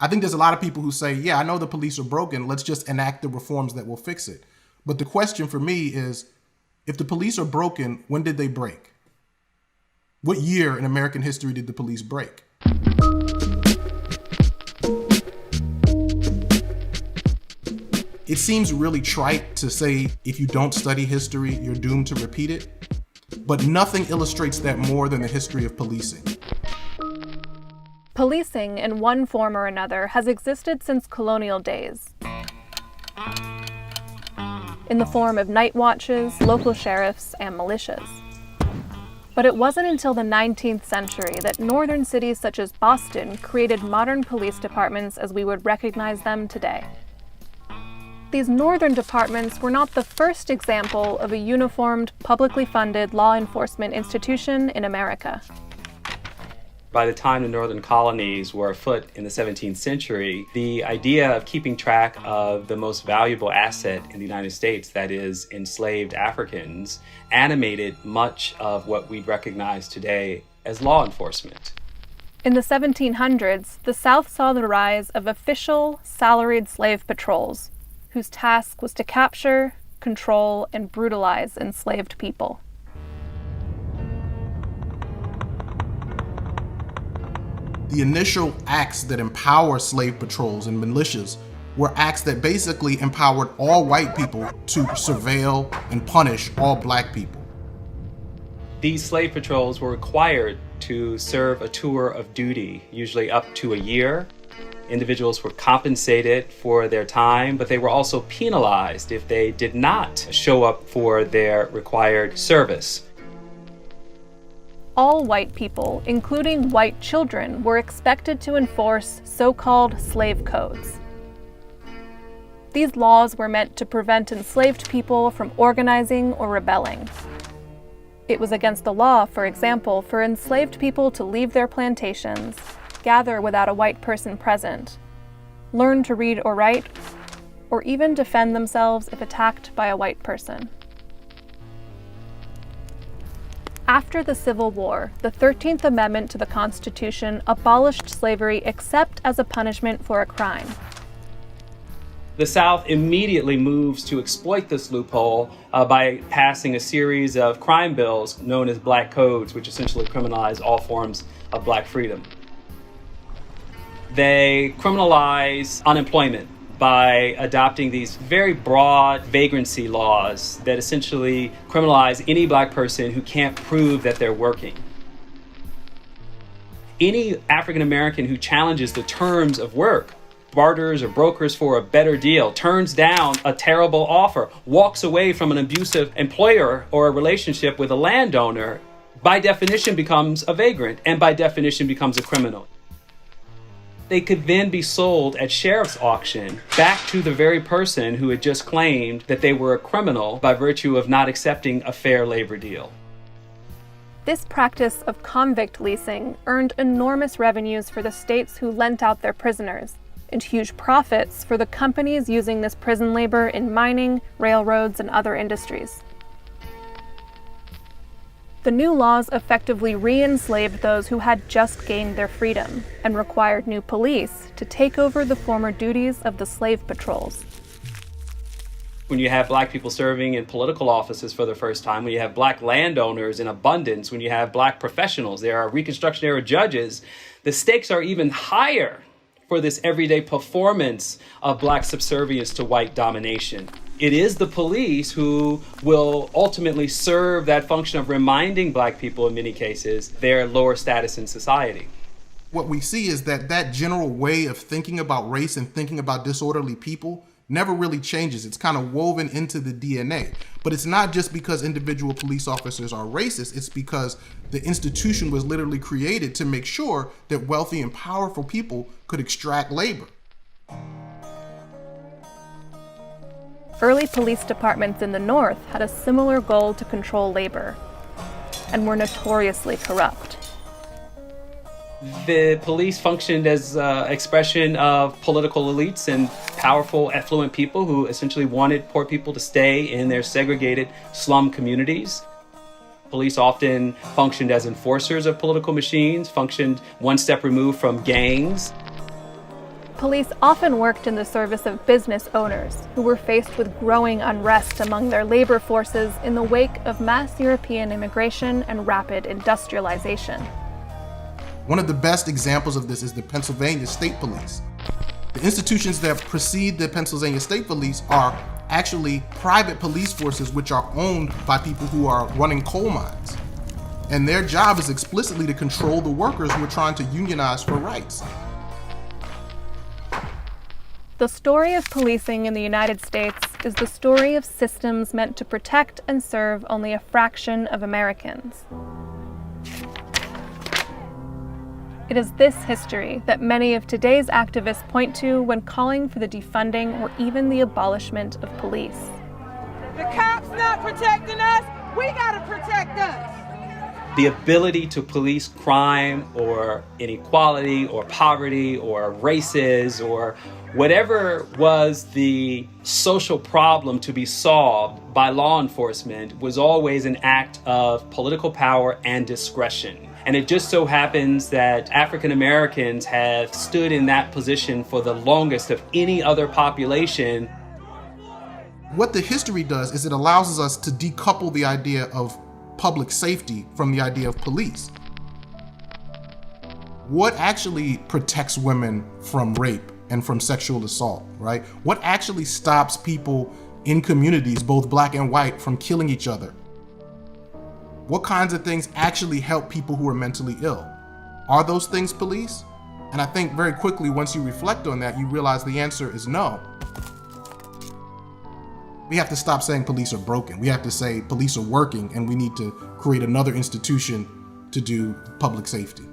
I think there's a lot of people who say, yeah, I know the police are broken. Let's just enact the reforms that will fix it. But the question for me is, if the police are broken, when did they break? What year in American history did the police break? It seems really trite to say if you don't study history, you're doomed to repeat it. But nothing illustrates that more than the history of policing. Policing, in one form or another, has existed since colonial days. In the form of night watches, local sheriffs, and militias. But it wasn't until the 19th century that northern cities such as Boston created modern police departments as we would recognize them today. These northern departments were not the first example of a uniformed, publicly funded law enforcement institution in America. By the time the northern colonies were afoot in the 17th century, the idea of keeping track of the most valuable asset in the United States, that is, enslaved Africans, animated much of what we recognize today as law enforcement. In the 1700s, the South saw the rise of official, salaried slave patrols, whose task was to capture, control, and brutalize enslaved people. The initial acts that empower slave patrols and militias were acts that basically empowered all white people to surveil and punish all black people. These slave patrols were required to serve a tour of duty, usually up to a year. Individuals were compensated for their time, but they were also penalized if they did not show up for their required service. All white people, including white children, were expected to enforce so-called slave codes. These laws were meant to prevent enslaved people from organizing or rebelling. It was against the law, for example, for enslaved people to leave their plantations, gather without a white person present, learn to read or write, or even defend themselves if attacked by a white person. After the Civil War, the 13th Amendment to the Constitution abolished slavery except as a punishment for a crime. The South immediately moves to exploit this loophole by passing a series of crime bills known as Black Codes, which essentially criminalize all forms of black freedom. They criminalize unemployment by adopting these very broad vagrancy laws that essentially criminalize any black person who can't prove that they're working. Any African American who challenges the terms of work, barters or brokers for a better deal, turns down a terrible offer, walks away from an abusive employer or a relationship with a landowner, by definition becomes a vagrant and by definition becomes a criminal. They could then be sold at sheriff's auction back to the very person who had just claimed that they were a criminal by virtue of not accepting a fair labor deal. This practice of convict leasing earned enormous revenues for the states who lent out their prisoners, and huge profits for the companies using this prison labor in mining, railroads, and other industries. The new laws effectively re-enslaved those who had just gained their freedom and required new police to take over the former duties of the slave patrols. When you have black people serving in political offices for the first time, when you have black landowners in abundance, when you have black professionals, there are Reconstruction era judges, the stakes are even higher for this everyday performance of black subservience to white domination. It is the police who will ultimately serve that function of reminding black people, in many cases, their lower status in society. What we see is that general way of thinking about race and thinking about disorderly people never really changes. It's kind of woven into the DNA. But it's not just because individual police officers are racist. It's because the institution was literally created to make sure that wealthy and powerful people could extract labor. Early police departments in the North had a similar goal to control labor, and were notoriously corrupt. The police functioned as an expression of political elites and powerful, affluent people who essentially wanted poor people to stay in their segregated slum communities. Police often functioned as enforcers of political machines, functioned one step removed from gangs. police often worked in the service of business owners who were faced with growing unrest among their labor forces in the wake of mass European immigration and rapid industrialization. One of the best examples of this is the Pennsylvania State Police. The institutions that precede the Pennsylvania State Police are actually private police forces which are owned by people who are running coal mines. And their job is explicitly to control the workers who are trying to unionize for rights. The story of policing in the United States is the story of systems meant to protect and serve only a fraction of Americans. It is this history that many of today's activists point to when calling for the defunding or even the abolishment of police. The cops not protecting us, we gotta protect us. The ability to police crime or inequality or poverty or races or whatever was the social problem to be solved by law enforcement was always an act of political power and discretion. And it just so happens that African Americans have stood in that position for the longest of any other population. What the history does is it allows us to decouple the idea of public safety from the idea of police. What actually protects women from rape and from sexual assault, right? What actually stops people in communities, both black and white, from killing each other? What kinds of things actually help people who are mentally ill? Are those things police? And I think very quickly, once you reflect on that, you realize the answer is no. We have to stop saying police are broken. We have to say police are working, and we need to create another institution to do public safety.